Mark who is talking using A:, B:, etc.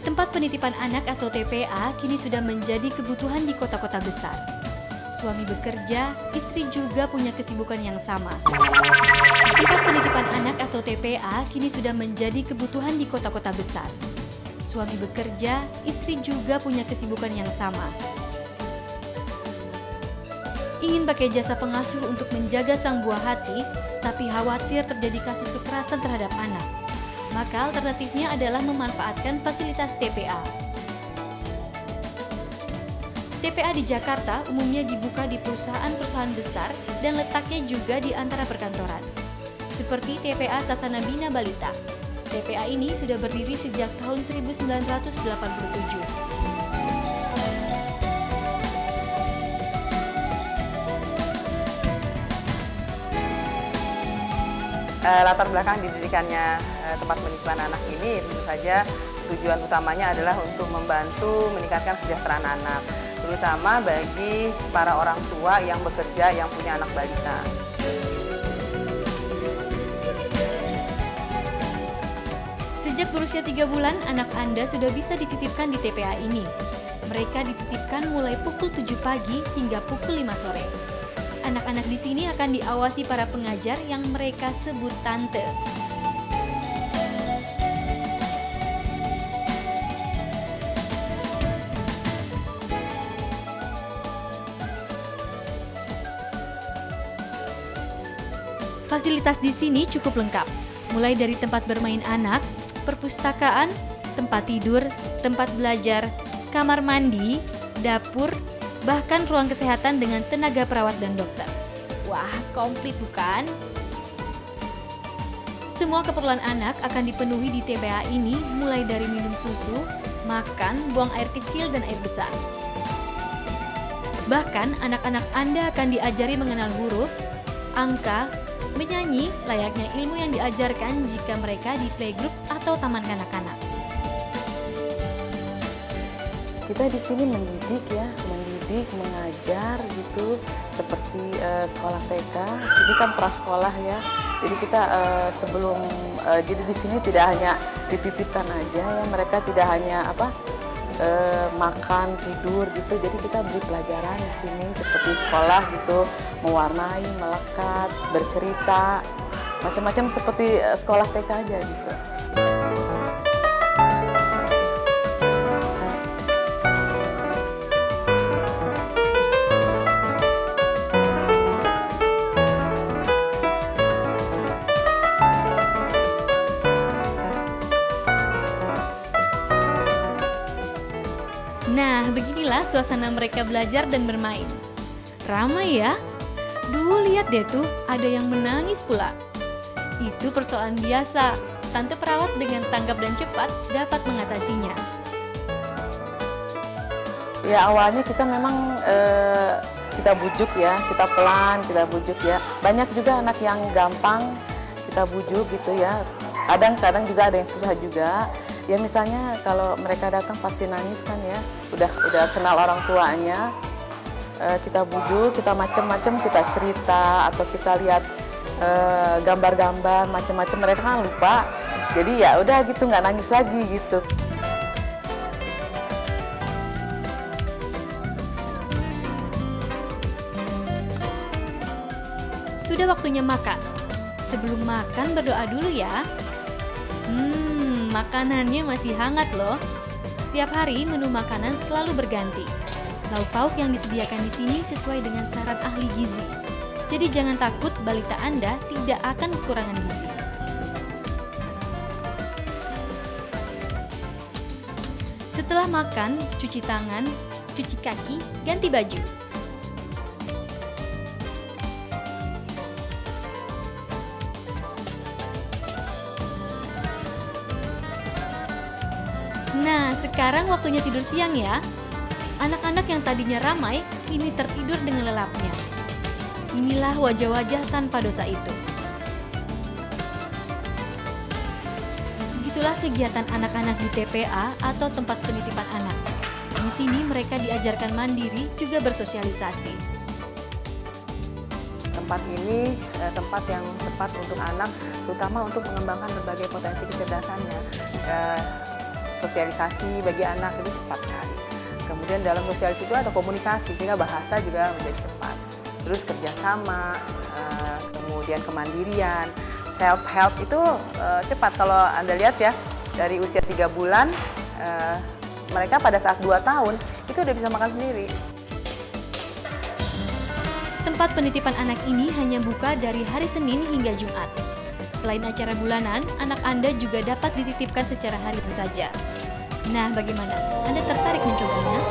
A: Tempat penitipan anak atau TPA kini sudah menjadi kebutuhan di kota-kota besar. Suami bekerja, istri juga punya kesibukan yang sama. Tempat penitipan anak atau TPA kini sudah menjadi kebutuhan di kota-kota besar. Suami bekerja, istri juga punya kesibukan yang sama. Ingin pakai jasa pengasuh untuk menjaga sang buah hati, tapi khawatir terjadi kasus kekerasan terhadap anak. Maka alternatifnya adalah memanfaatkan fasilitas TPA. TPA di Jakarta umumnya dibuka di perusahaan-perusahaan besar dan letaknya juga di antara perkantoran. Seperti TPA Sasana Bina Balita. TPA ini sudah berdiri sejak tahun 1987.
B: Latar belakang didirikannya tempat penitipan anak ini tentu saja tujuan utamanya adalah untuk membantu meningkatkan kesejahteraan anak, terutama bagi para orang tua yang bekerja yang punya anak balita.
A: Sejak berusia 3 bulan, anak Anda sudah bisa dititipkan di TPA ini. Mereka dititipkan mulai pukul 7 pagi hingga pukul 5 sore. Anak-anak di sini akan diawasi para pengajar yang mereka sebut tante. Fasilitas di sini cukup lengkap, mulai dari tempat bermain anak, perpustakaan, tempat tidur, tempat belajar, kamar mandi, dapur, bahkan ruang kesehatan dengan tenaga perawat dan dokter. Wah, komplit bukan? Semua keperluan anak akan dipenuhi di TPA ini, mulai dari minum susu, makan, buang air kecil dan air besar. Bahkan anak-anak Anda akan diajari mengenal huruf, angka, menyanyi layaknya ilmu yang diajarkan jika mereka di playgroup atau taman kanak-kanak.
C: Kita di sini mendidik ya, mengajar gitu, seperti sekolah TK. Ini kan prasekolah ya. Jadi kita jadi di sini tidak hanya dititipkan aja ya, mereka tidak hanya makan, tidur gitu. Jadi kita beri pelajaran di sini seperti sekolah gitu, mewarnai, melekat, bercerita, macam-macam seperti sekolah TK aja gitu.
A: Nah, beginilah suasana mereka belajar dan bermain. Ramai ya? Duh, lihat deh tuh, ada yang menangis pula. Itu persoalan biasa. Tante perawat dengan tanggap dan cepat dapat mengatasinya.
C: Ya awalnya kita memang kita bujuk ya, kita pelan, kita bujuk ya. Banyak juga anak yang gampang kita bujuk gitu ya. Kadang-kadang juga ada yang susah juga. Ya misalnya kalau mereka datang pasti nangis kan ya, udah kenal orang tuanya, kita bujuk, kita macam-macam, kita cerita atau kita lihat gambar-gambar macam-macam, mereka kan lupa, jadi ya udah gitu nggak nangis lagi gitu.
A: Sudah waktunya makan. Sebelum makan berdoa dulu ya. Makanannya masih hangat loh. Setiap hari menu makanan selalu berganti. Lauk pauk yang disediakan di sini sesuai dengan saran ahli gizi. Jadi jangan takut balita Anda tidak akan kekurangan gizi. Setelah makan, cuci tangan, cuci kaki, ganti baju. Nah, sekarang waktunya tidur siang ya. Anak-anak yang tadinya ramai, kini tertidur dengan lelapnya. Inilah wajah-wajah tanpa dosa itu. Begitulah kegiatan anak-anak di TPA atau tempat penitipan anak. Di sini mereka diajarkan mandiri juga bersosialisasi.
B: Tempat ini tempat yang tepat untuk anak, terutama untuk mengembangkan berbagai potensi kecerdasannya. sosialisasi bagi anak itu cepat sekali. Kemudian dalam sosialisasi itu ada komunikasi sehingga bahasa juga menjadi cepat. Terus kerjasama, kemudian kemandirian, self help itu cepat. Kalau Anda lihat ya, dari usia 3 bulan mereka pada saat 2 tahun itu udah bisa makan sendiri.
A: Tempat penitipan anak ini hanya buka dari hari Senin hingga Jumat. Selain acara bulanan, anak Anda juga dapat dititipkan secara harian saja. Nah, bagaimana? Anda tertarik mencobanya?